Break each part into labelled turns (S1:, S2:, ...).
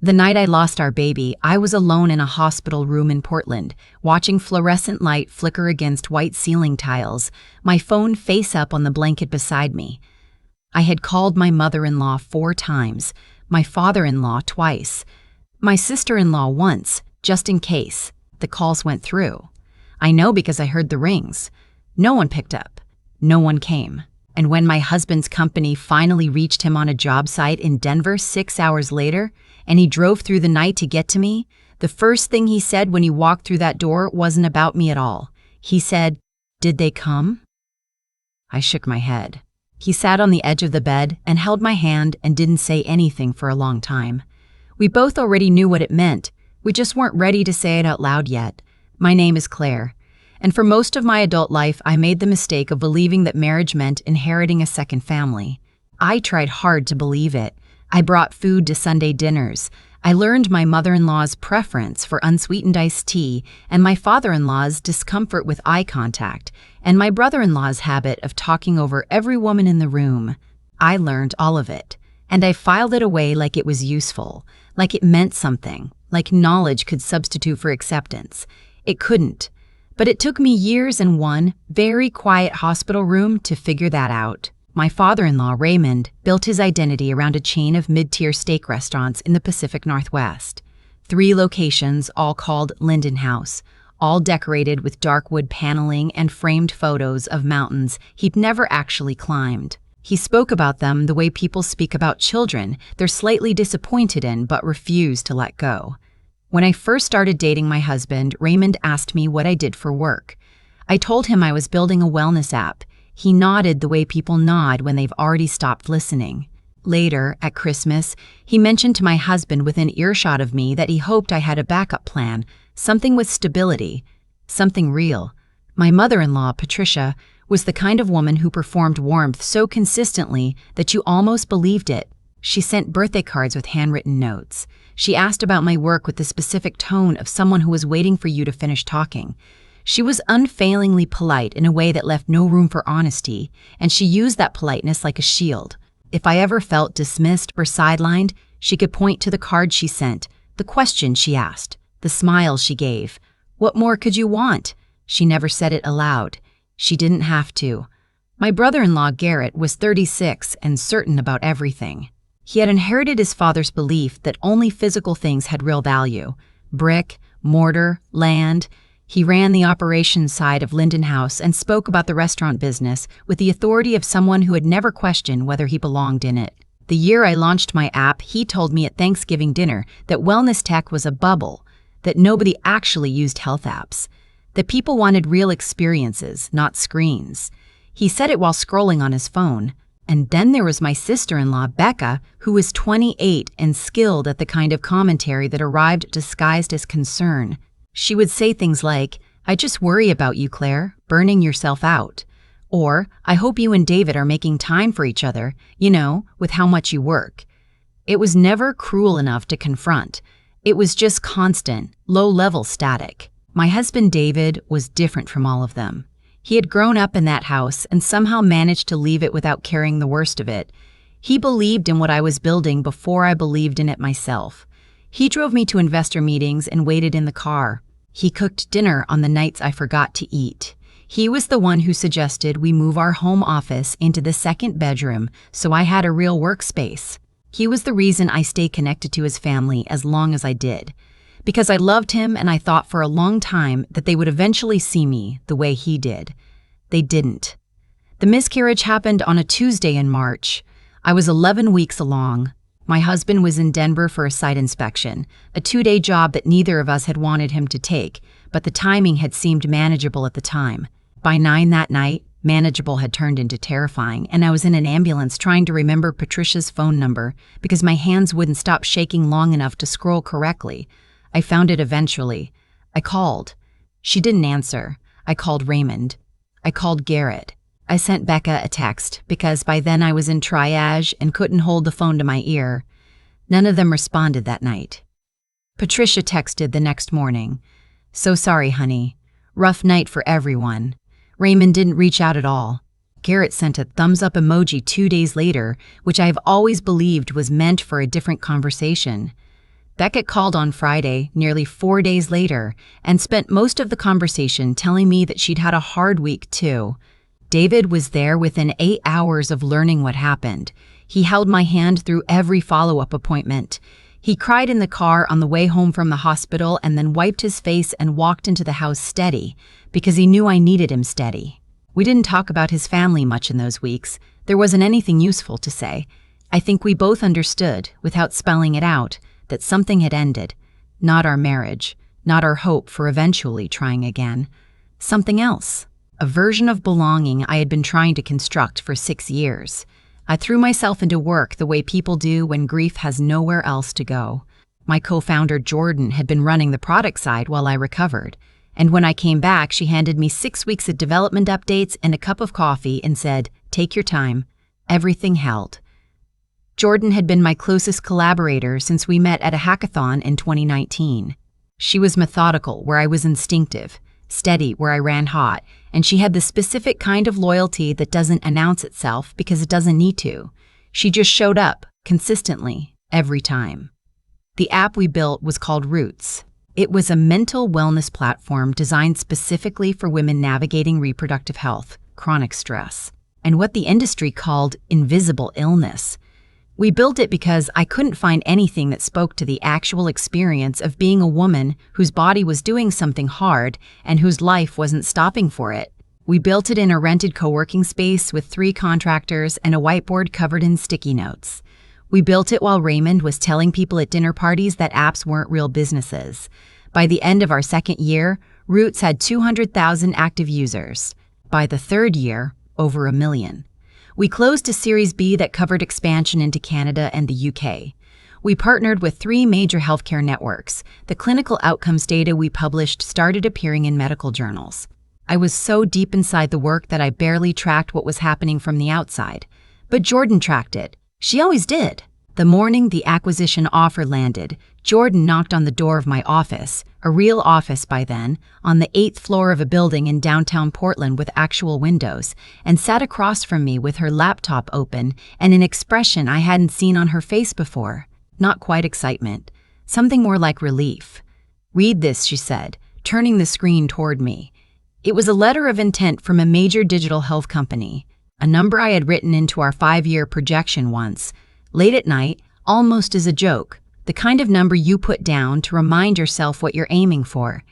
S1: The night I lost our baby, I was alone in a hospital room in Portland, watching fluorescent light flicker against white ceiling tiles, my phone face up on the blanket beside me. I had called my mother-in-law 4 times, my father-in-law twice, my sister-in-law once, just in case. The calls went through. I know because I heard the rings. No one picked up. No one came. And when my husband's company finally reached him on a job site in Denver 6 hours later, and he drove through the night to get to me, the first thing he said when he walked through that door wasn't about me at all. He said, "Did they come?" I shook my head. He sat on the edge of the bed and held my hand and didn't say anything for a long time. We both already knew what it meant. We just weren't ready to say it out loud yet. My name is Claire, and for most of my adult life, I made the mistake of believing that marriage meant inheriting a second family. I tried hard to believe it. I brought food to Sunday dinners. I learned my mother-in-law's preference for unsweetened iced tea and my father-in-law's discomfort with eye contact and my brother-in-law's habit of talking over every woman in the room. I learned all of it, and I filed it away like it was useful, like it meant something, like knowledge could substitute for acceptance. It couldn't. But it took me years and one very quiet hospital room to figure that out. My father-in-law, Raymond, built his identity around a chain of mid-tier steak restaurants in the Pacific Northwest. 3 locations, all called Linden House, all decorated with dark wood paneling and framed photos of mountains he'd never actually climbed. He spoke about them the way people speak about children they're slightly disappointed in but refuse to let go. When I first started dating my husband, Raymond asked me what I did for work. I told him I was building a wellness app. He nodded the way people nod when they've already stopped listening. Later, at Christmas, he mentioned to my husband within earshot of me that he hoped I had a backup plan, something with stability, something real. My mother-in-law, Patricia, was the kind of woman who performed warmth so consistently that you almost believed it. She sent birthday cards with handwritten notes. She asked about my work with the specific tone of someone who was waiting for you to finish talking. She was unfailingly polite in a way that left no room for honesty, and she used that politeness like a shield. If I ever felt dismissed or sidelined, she could point to the card she sent, the question she asked, the smile she gave. What more could you want? She never said it aloud. She didn't have to. My brother-in-law, Garrett, was 36 and certain about everything. He had inherited his father's belief that only physical things had real value: brick, mortar, land. He ran the operations side of Linden House and spoke about the restaurant business with the authority of someone who had never questioned whether he belonged in it. The year I launched my app, he told me at Thanksgiving dinner that wellness tech was a bubble, that nobody actually used health apps, that people wanted real experiences, not screens. He said it while scrolling on his phone. And then there was my sister-in-law, Becca, who was 28 and skilled at the kind of commentary that arrived disguised as concern. She would say things like, "I just worry about you, Claire, burning yourself out." Or, "I hope you and David are making time for each other, with how much you work." It was never cruel enough to confront. It was just constant, low-level static. My husband, David, was different from all of them. He had grown up in that house and somehow managed to leave it without carrying the worst of it. He believed in what I was building before I believed in it myself. He drove me to investor meetings and waited in the car. He cooked dinner on the nights I forgot to eat. He was the one who suggested we move our home office into the second bedroom so I had a real workspace. He was the reason I stayed connected to his family as long as I did. Because I loved him and I thought for a long time that they would eventually see me the way he did. They didn't. The miscarriage happened on a Tuesday in March. I was 11 weeks along. My husband was in Denver for a site inspection, a 2-day job that neither of us had wanted him to take, but the timing had seemed manageable at the time. By 9 that night, manageable had turned into terrifying, and I was in an ambulance trying to remember Patricia's phone number because my hands wouldn't stop shaking long enough to scroll correctly. I found it eventually. I called. She didn't answer. I called Raymond. I called Garrett. I sent Becca a text because by then I was in triage and couldn't hold the phone to my ear. None of them responded that night. Patricia texted the next morning. "So sorry, honey. Rough night for everyone." Raymond didn't reach out at all. Garrett sent a thumbs-up emoji 2 days later, which I have always believed was meant for a different conversation. Beckett called on Friday, nearly 4 days later, and spent most of the conversation telling me that she'd had a hard week too. David was there within 8 hours of learning what happened. He held my hand through every follow-up appointment. He cried in the car on the way home from the hospital and then wiped his face and walked into the house steady, because he knew I needed him steady. We didn't talk about his family much in those weeks. There wasn't anything useful to say. I think we both understood, without spelling it out, that something had ended. Not our marriage, not our hope for eventually trying again. Something else. A version of belonging I had been trying to construct for 6 years. I threw myself into work the way people do when grief has nowhere else to go. My co-founder Jordan had been running the product side while I recovered, and when I came back, she handed me 6 weeks of development updates and a cup of coffee and said, "Take your time." Everything held. Jordan had been my closest collaborator since we met at a hackathon in 2019. She was methodical where I was instinctive, steady where I ran hot, and she had the specific kind of loyalty that doesn't announce itself because it doesn't need to. She just showed up, consistently, every time. The app we built was called Roots. It was a mental wellness platform designed specifically for women navigating reproductive health, chronic stress, and what the industry called invisible illness. We built it because I couldn't find anything that spoke to the actual experience of being a woman whose body was doing something hard and whose life wasn't stopping for it. We built it in a rented co-working space with 3 contractors and a whiteboard covered in sticky notes. We built it while Raymond was telling people at dinner parties that apps weren't real businesses. By the end of our 2nd year, Roots had 200,000 active users. By the 3rd year, over 1 million. We closed a Series B that covered expansion into Canada and the UK. We partnered with 3 major healthcare networks. The clinical outcomes data we published started appearing in medical journals. I was so deep inside the work that I barely tracked what was happening from the outside. But Jordan tracked it. She always did. The morning the acquisition offer landed, Jordan knocked on the door of my office, a real office by then, on the 8th floor of a building in downtown Portland with actual windows, and sat across from me with her laptop open and an expression I hadn't seen on her face before. Not quite excitement. Something more like relief. "Read this," she said, turning the screen toward me. It was a letter of intent from a major digital health company, a number I had written into our 5-year projection once. Late at night, almost as a joke, the kind of number you put down to remind yourself what you're aiming for.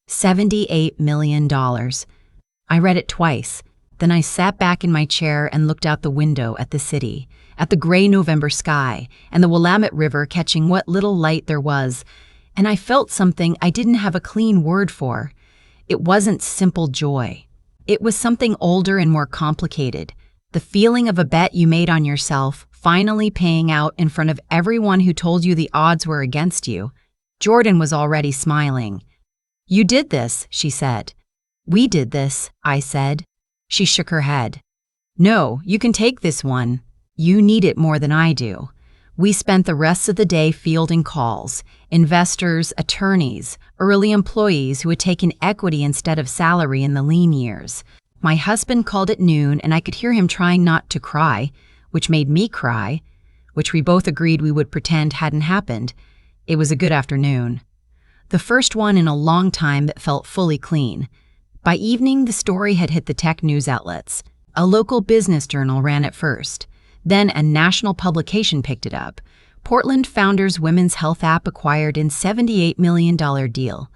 S1: $78 million. I read it twice. Then I sat back in my chair and looked out the window at the city, at the gray November sky and the Willamette River catching what little light there was, and I felt something I didn't have a clean word for. It wasn't simple joy. It was something older and more complicated. The feeling of a bet you made on yourself finally paying out in front of everyone who told you the odds were against you. Jordan was already smiling. "You did this," she said. "We did this," I said. She shook her head. "No, you can take this one. You need it more than I do." We spent the rest of the day fielding calls. Investors, attorneys, early employees who had taken equity instead of salary in the lean years. My husband called at noon and I could hear him trying not to cry, which made me cry, which we both agreed we would pretend hadn't happened. It was a good afternoon. The first one in a long time that felt fully clean. By evening, the story had hit the tech news outlets. A local business journal ran it first. Then a national publication picked it up. Portland Founders Women's Health App acquired in $78 million deal.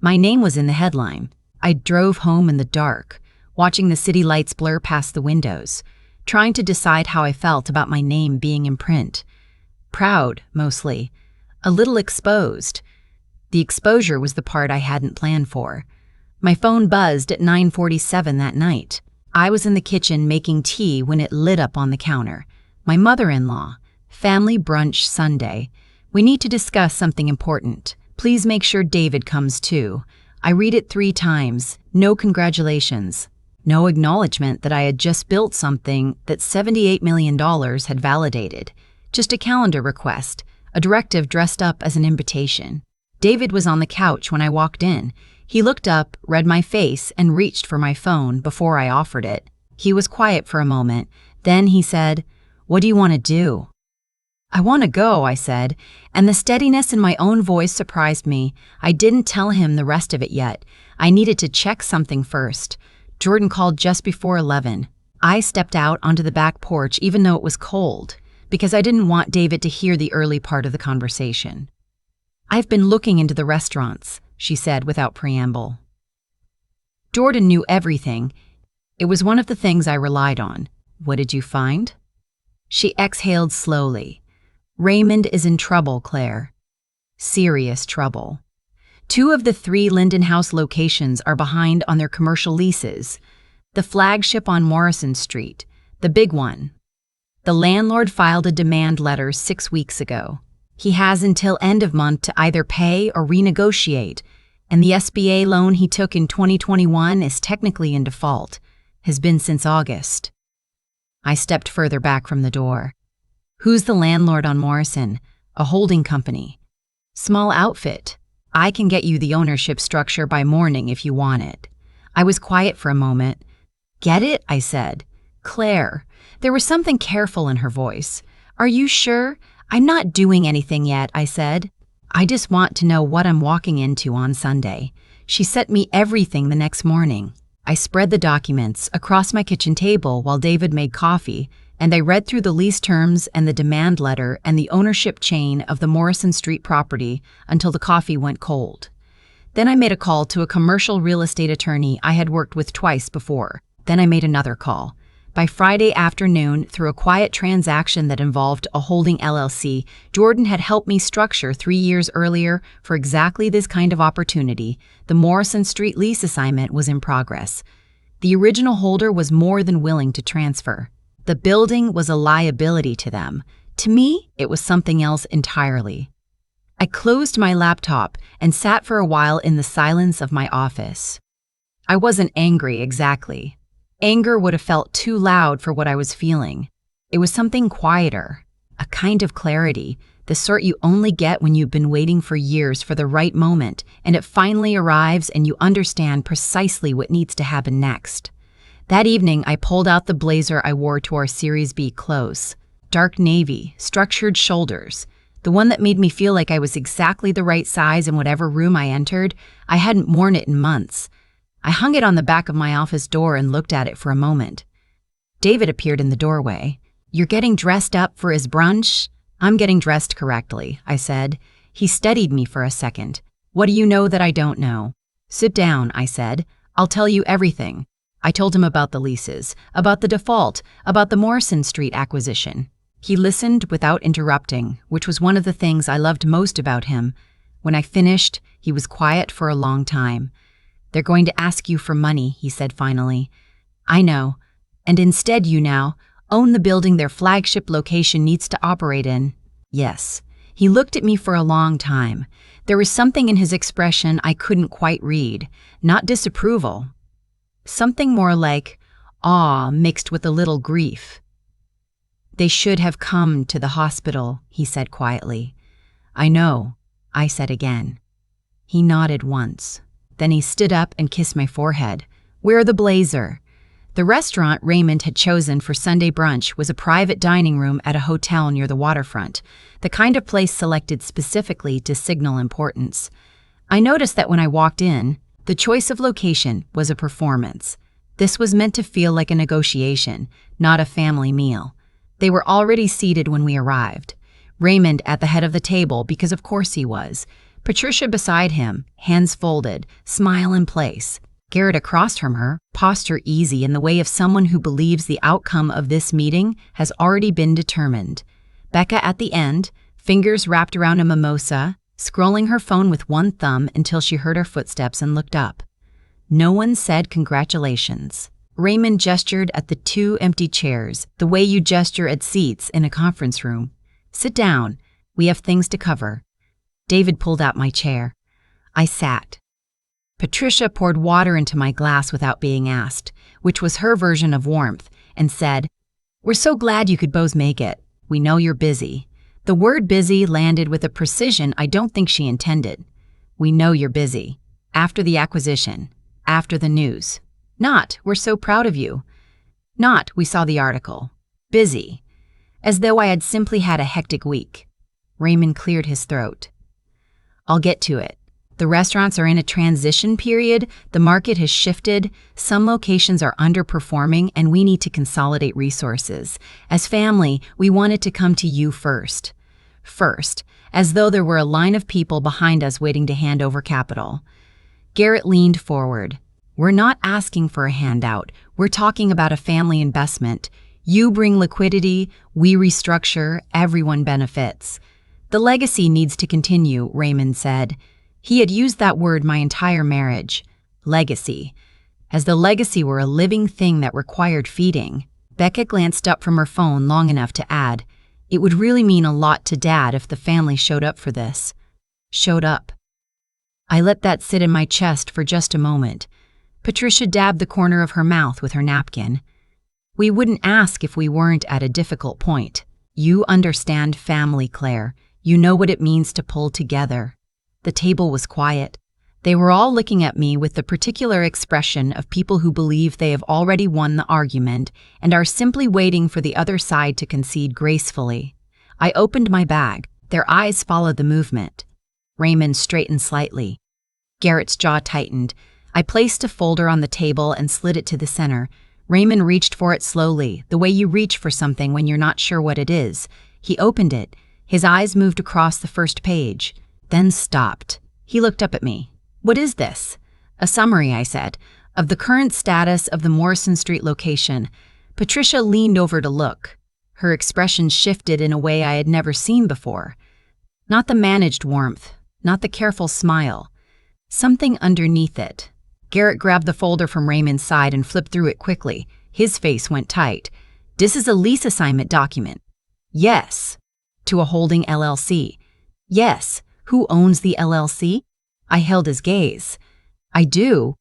S1: My name was in the headline. I drove home in the dark, watching the city lights blur past the windows, trying to decide how I felt about my name being in print. Proud, mostly. A little exposed. The exposure was the part I hadn't planned for. My phone buzzed at 9:47 that night. I was in the kitchen making tea when it lit up on the counter. My mother-in-law. Family brunch Sunday. "We need to discuss something important. Please make sure David comes too." I read it 3 times. No congratulations. No acknowledgement that I had just built something that $78 million had validated. Just a calendar request, a directive dressed up as an invitation. David was on the couch when I walked in. He looked up, read my face, and reached for my phone before I offered it. He was quiet for a moment. Then he said, "What do you want to do?" I want to go, I said, and the steadiness in my own voice surprised me. I didn't tell him the rest of it yet. I needed to check something first. Jordan called just before 11. I stepped out onto the back porch even though it was cold, because I didn't want David to hear the early part of the conversation. I've been looking into the restaurants, she said without preamble. Jordan knew everything. It was one of the things I relied on. What did you find? She exhaled slowly. Raymond is in trouble, Claire. Serious trouble. 2 of the 3 Linden House locations are behind on their commercial leases. The flagship on Morrison Street, the big one. The landlord filed a demand letter 6 weeks ago. He has until end of month to either pay or renegotiate, and the SBA loan he took in 2021 is technically in default, has been since August. I stepped further back from the door. Who's the landlord on Morrison? A holding company. Small outfit. I can get you the ownership structure by morning if you want it. I was quiet for a moment. Get it? I said. Claire. There was something careful in her voice. Are you sure? I'm not doing anything yet, I said. I just want to know what I'm walking into on Sunday. She sent me everything the next morning. I spread the documents across my kitchen table while David made coffee, and I read through the lease terms and the demand letter and the ownership chain of the Morrison Street property until the coffee went cold. Then I made a call to a commercial real estate attorney I had worked with twice before. Then I made another call. By Friday afternoon, through a quiet transaction that involved a holding LLC, Jordan had helped me structure 3 years earlier for exactly this kind of opportunity. The Morrison Street lease assignment was in progress. The original holder was more than willing to transfer. The building was a liability to them. To me, it was something else entirely. I closed my laptop and sat for a while in the silence of my office. I wasn't angry exactly. Anger would have felt too loud for what I was feeling. It was something quieter, a kind of clarity, the sort you only get when you've been waiting for years for the right moment, and it finally arrives and you understand precisely what needs to happen next. That evening, I pulled out the blazer I wore to our Series B close. Dark navy, structured shoulders. The one that made me feel like I was exactly the right size in whatever room I entered. I hadn't worn it in months. I hung it on the back of my office door and looked at it for a moment. David appeared in the doorway. You're getting dressed up for his brunch? I'm getting dressed correctly, I said. He studied me for a second. What do you know that I don't know? Sit down, I said. I'll tell you everything. I told him about the leases, about the default, about the Morrison Street acquisition. He listened without interrupting, which was one of the things I loved most about him. When I finished, he was quiet for a long time. They're going to ask you for money, he said finally. I know. And instead you now own the building their flagship location needs to operate in. Yes. He looked at me for a long time. There was something in his expression I couldn't quite read. Not disapproval. Something more like awe mixed with a little grief. They should have come to the hospital, he said quietly. I know, I said again. He nodded once. Then he stood up and kissed my forehead. Wear the blazer. The restaurant Raymond had chosen for Sunday brunch was a private dining room at a hotel near the waterfront, the kind of place selected specifically to signal importance. I noticed that when I walked in, the choice of location was a performance. This was meant to feel like a negotiation, not a family meal. They were already seated when we arrived. Raymond at the head of the table, because of course he was. Patricia beside him, hands folded, smile in place. Garrett across from her, posture easy in the way of someone who believes the outcome of this meeting has already been determined. Becca at the end, fingers wrapped around a mimosa, scrolling her phone with one thumb until she heard our footsteps and looked up. No one said congratulations. Raymond gestured at the 2 empty chairs, the way you gesture at seats in a conference room. Sit down. We have things to cover. David pulled out my chair. I sat. Patricia poured water into my glass without being asked, which was her version of warmth, and said, We're so glad you could both make it. We know you're busy. The word busy landed with a precision I don't think she intended. We know you're busy. After the acquisition. After the news. Not, we're so proud of you. Not, we saw the article. Busy. as though I had simply had a hectic week. Raymond cleared his throat. I'll get to it. The restaurants are in a transition period, the market has shifted, some locations are underperforming, and we need to consolidate resources. As family, we wanted to come to you first. First, as though there were a line of people behind us waiting to hand over capital. Garrett leaned forward. We're not asking for a handout, we're talking about a family investment. You bring liquidity, we restructure, everyone benefits. The legacy needs to continue, Raymond said. He had used that word my entire marriage. Legacy. As the legacy were a living thing that required feeding. Becca glanced up from her phone long enough to add, it would really mean a lot to Dad if the family showed up for this. Showed up. I let that sit in my chest for just a moment. Patricia dabbed the corner of her mouth with her napkin. We wouldn't ask if we weren't at a difficult point. You understand family, Claire. You know what it means to pull together. The table was quiet. They were all looking at me with the particular expression of people who believe they have already won the argument and are simply waiting for the other side to concede gracefully. I opened my bag. Their eyes followed the movement. Raymond straightened slightly. Garrett's jaw tightened. I placed a folder on the table and slid it to the center. Raymond reached for it slowly, the way you reach for something when you're not sure what it is. He opened it. His eyes moved across the first page, then stopped. He looked up at me. What is this? A summary, I said, of the current status of the Morrison Street location. Patricia leaned over to look. Her expression shifted in a way I had never seen before. Not the managed warmth, not the careful smile. Something underneath it. Garrett grabbed the folder from Raymond's side and flipped through it quickly. His face went tight. This is a lease assignment document. Yes. To a holding LLC. Yes. Who owns the LLC? I held his gaze. I do.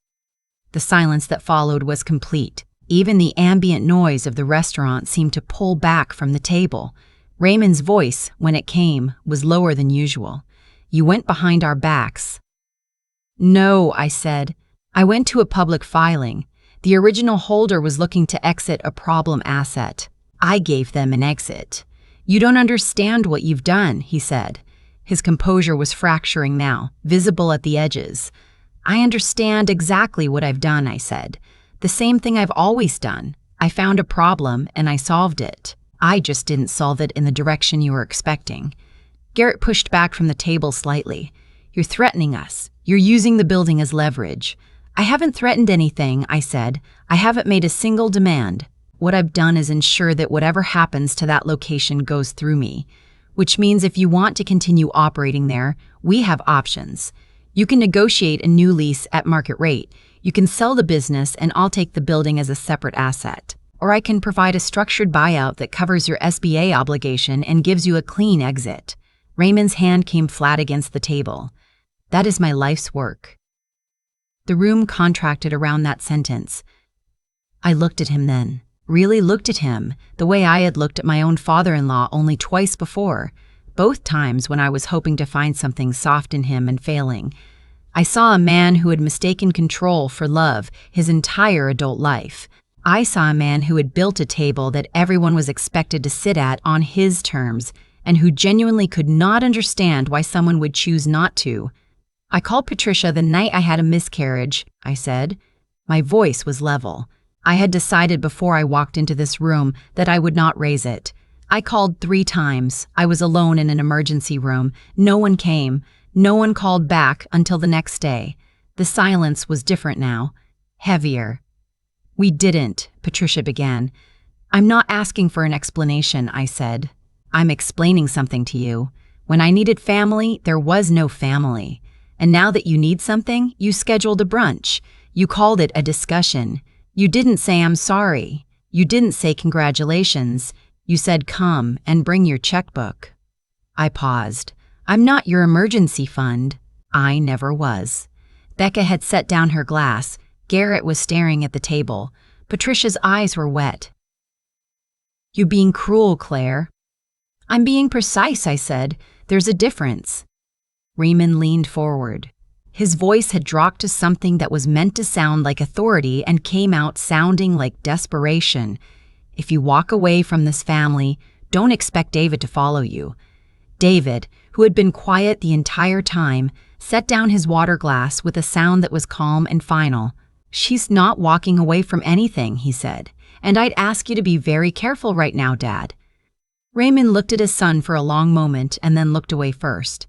S1: The silence that followed was complete. Even the ambient noise of the restaurant seemed to pull back from the table. Raymond's voice, when it came, was lower than usual. You went behind our backs. No, I said. I went to a public filing. The original holder was looking to exit a problem asset. I gave them an exit. You don't understand what you've done, he said. His composure was fracturing now, visible at the edges. I understand exactly what I've done, I said. The same thing I've always done. I found a problem and I solved it. I just didn't solve it in the direction you were expecting. Garrett pushed back from the table slightly. You're threatening us. You're using the building as leverage. I haven't threatened anything, I said. I haven't made a single demand. What I've done is ensure that whatever happens to that location goes through me. Which means if you want to continue operating there, we have options. You can negotiate a new lease at market rate. You can sell the business and I'll take the building as a separate asset. Or I can provide a structured buyout that covers your SBA obligation and gives you a clean exit. Raymond's hand came flat against the table. That is my life's work. The room contracted around that sentence. I looked at him then. Really looked at him, the way I had looked at my own father-in-law only twice before, both times when I was hoping to find something soft in him and failing. I saw a man who had mistaken control for love his entire adult life. I saw a man who had built a table that everyone was expected to sit at on his terms, and who genuinely could not understand why someone would choose not to. I called Patricia the night I had a miscarriage, I said. My voice was level. I had decided before I walked into this room that I would not raise it. I called 3 times. I was alone in an emergency room. No one came. No one called back until the next day. The silence was different now. Heavier. We didn't, Patricia began. I'm not asking for an explanation, I said. I'm explaining something to you. When I needed family, there was no family. And now that you need something, you scheduled a brunch. You called it a discussion. You didn't say I'm sorry. You didn't say congratulations. You said come and bring your checkbook. I paused. I'm not your emergency fund. I never was. Becca had set down her glass. Garrett was staring at the table. Patricia's eyes were wet. You're being cruel, Claire. I'm being precise, I said. There's a difference. Raymond leaned forward. His voice had dropped to something that was meant to sound like authority and came out sounding like desperation. If you walk away from this family, Don't expect David to follow you." David, who had been quiet the entire time, set down his water glass with a sound that was calm and final. "She's not walking away from anything," he said, "and I'd ask you to be very careful right now, Dad." Raymond looked at his son for a long moment and then looked away first.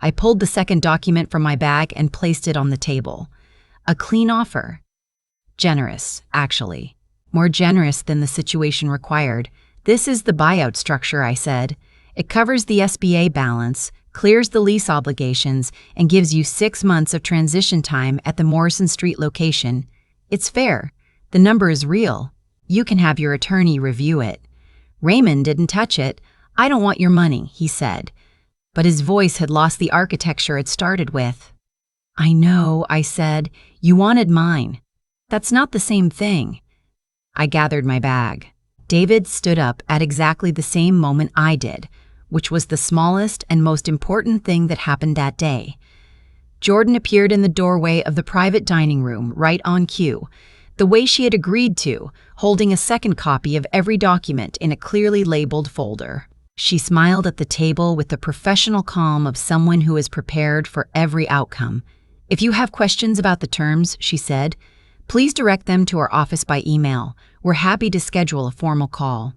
S1: I pulled the second document from my bag and placed it on the table. A clean offer. Generous, actually. More generous than the situation required. "This is the buyout structure," I said. "It covers the SBA balance, clears the lease obligations, and gives you 6 months of transition time at the Morrison Street location. It's fair. The number is real. You can have your attorney review it." Raymond didn't touch it. "I don't want your money," he said. But his voice had lost the architecture it started with. "I know," I said. "You wanted mine. That's not the same thing." I gathered my bag. David stood up at exactly the same moment I did, which was the smallest and most important thing that happened that day. Jordan appeared in the doorway of the private dining room, right on cue, the way she had agreed to, holding a second copy of every document in a clearly labeled folder. She smiled at the table with the professional calm of someone who is prepared for every outcome. "If you have questions about the terms," she said, "please direct them to our office by email. We're happy to schedule a formal call."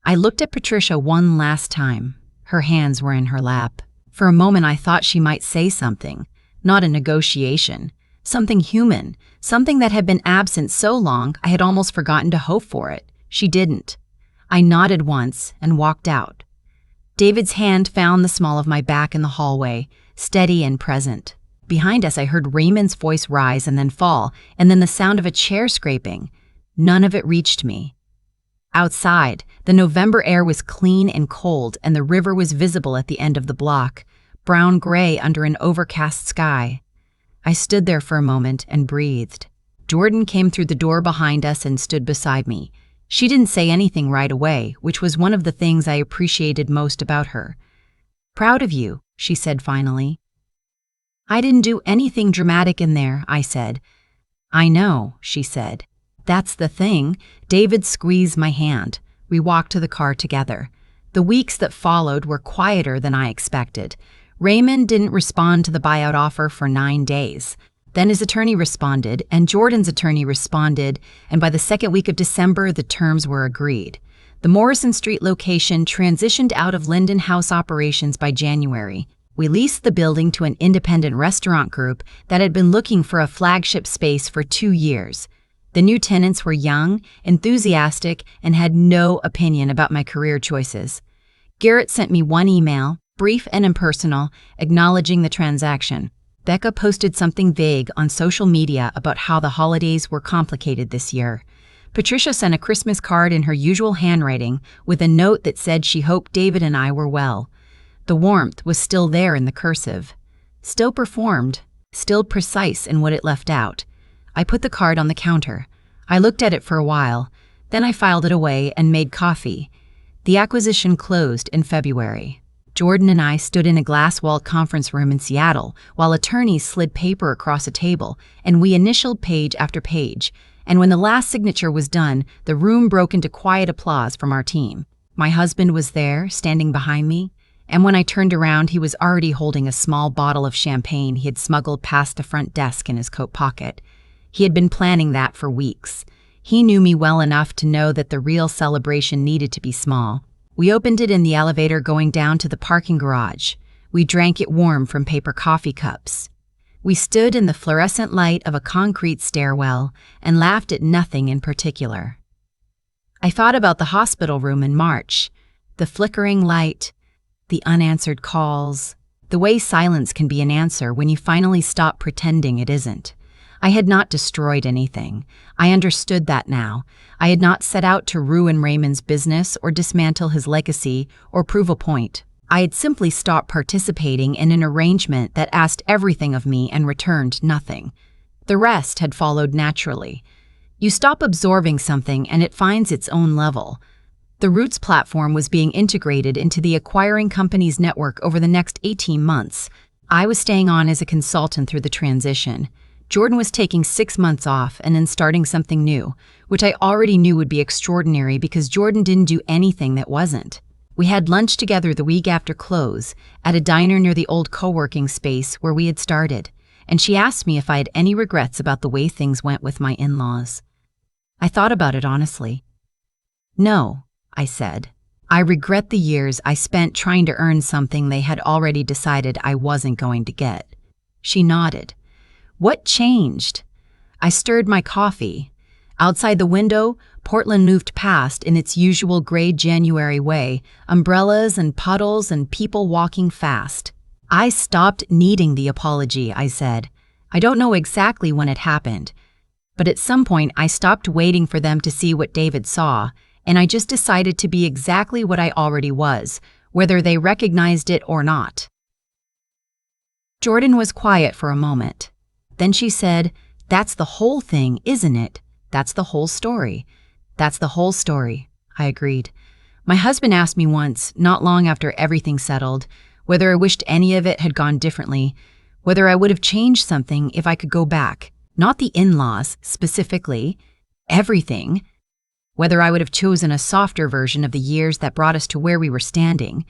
S1: I looked at Patricia one last time. Her hands were in her lap. For a moment I thought she might say something, not a negotiation, something human, something that had been absent so long I had almost forgotten to hope for it. She didn't. I nodded once and walked out. David's hand found the small of my back in the hallway, steady and present. Behind us I heard Raymond's voice rise and then fall, and then the sound of a chair scraping. None of it reached me. Outside, the November air was clean and cold, and the river was visible at the end of the block, brown-gray under an overcast sky. I stood there for a moment and breathed. Jordan came through the door behind us and stood beside me. She didn't say anything right away, which was one of the things I appreciated most about her. "Proud of you," she said finally. "I didn't do anything dramatic in there," I said. "I know," she said. "That's the thing." David squeezed my hand. We walked to the car together. The weeks that followed were quieter than I expected. Raymond didn't respond to the buyout offer for 9 days. Then his attorney responded, and Jordan's attorney responded, and by the second week of December, the terms were agreed. The Morrison Street location transitioned out of Linden House operations by January. We leased the building to an independent restaurant group that had been looking for a flagship space for 2 years. The new tenants were young, enthusiastic, and had no opinion about my career choices. Garrett sent me one email, brief and impersonal, acknowledging the transaction. Becca posted something vague on social media about how the holidays were complicated this year. Patricia sent a Christmas card in her usual handwriting with a note that said she hoped David and I were well. The warmth was still there in the cursive. Still performed, still precise in what it left out. I put the card on the counter. I looked at it for a while. Then I filed it away and made coffee. The acquisition closed in February. Jordan and I stood in a glass-walled conference room in Seattle while attorneys slid paper across a table, and we initialed page after page. And when the last signature was done, the room broke into quiet applause from our team. My husband was there, standing behind me, and when I turned around, he was already holding a small bottle of champagne he had smuggled past the front desk in his coat pocket. He had been planning that for weeks. He knew me well enough to know that the real celebration needed to be small. We opened it in the elevator going down to the parking garage. We drank it warm from paper coffee cups. We stood in the fluorescent light of a concrete stairwell and laughed at nothing in particular. I thought about the hospital room in March, the flickering light, the unanswered calls, the way silence can be an answer when you finally stop pretending it isn't. I had not destroyed anything. I understood that now. I had not set out to ruin Raymond's business or dismantle his legacy or prove a point. I had simply stopped participating in an arrangement that asked everything of me and returned nothing. The rest had followed naturally. You stop absorbing something and it finds its own level. The Roots platform was being integrated into the acquiring company's network over the next 18 months. I was staying on as a consultant through the transition. Jordan was taking 6 months off and then starting something new, which I already knew would be extraordinary because Jordan didn't do anything that wasn't. We had lunch together the week after close, at a diner near the old co-working space where we had started, and she asked me if I had any regrets about the way things went with my in-laws. I thought about it honestly. No, I said. I regret the years I spent trying to earn something they had already decided I wasn't going to get. She nodded. What changed? I stirred my coffee. Outside the window, Portland moved past in its usual gray January way, umbrellas and puddles and people walking fast. I stopped needing the apology, I said. I don't know exactly when it happened, but at some point I stopped waiting for them to see what David saw, and I just decided to be exactly what I already was, whether they recognized it or not. Jordan was quiet for a moment. Then she said, "That's the whole thing, isn't it? That's the whole story." "That's the whole story," I agreed. My husband asked me once, not long after everything settled, whether I wished any of it had gone differently, whether I would have changed something if I could go back. Not the in-laws, specifically. Everything. Whether I would have chosen a softer version of the years that brought us to where we were standing.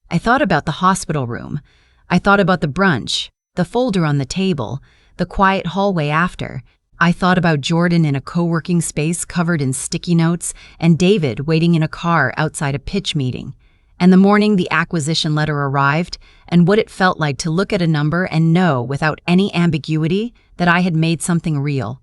S1: I thought about the hospital room. I thought about the brunch, the folder on the table, the quiet hallway after. I thought about Jordan in a co-working space covered in sticky notes and David waiting in a car outside a pitch meeting. And the morning the acquisition letter arrived and what it felt like to look at a number and know without any ambiguity that I had made something real.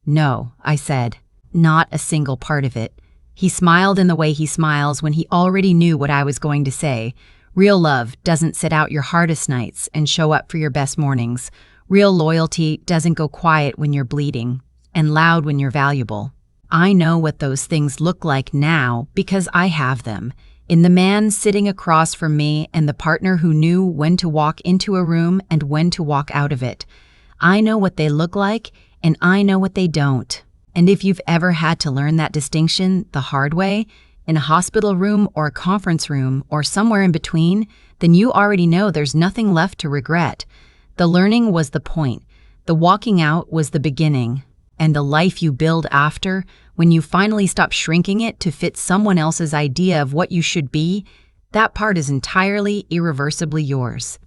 S1: "No," I said. "Not a single part of it." He smiled in the way he smiles when he already knew what I was going to say. Real love doesn't sit out your hardest nights and show up for your best mornings. Real loyalty doesn't go quiet when you're bleeding and loud when you're valuable. I know what those things look like now because I have them. In the man sitting across from me and the partner who knew when to walk into a room and when to walk out of it. I know what they look like and I know what they don't. And if you've ever had to learn that distinction the hard way, in a hospital room or a conference room or somewhere in between, then you already know there's nothing left to regret. The learning was the point. The walking out was the beginning. And the life you build after, when you finally stop shrinking it to fit someone else's idea of what you should be, that part is entirely, irreversibly yours.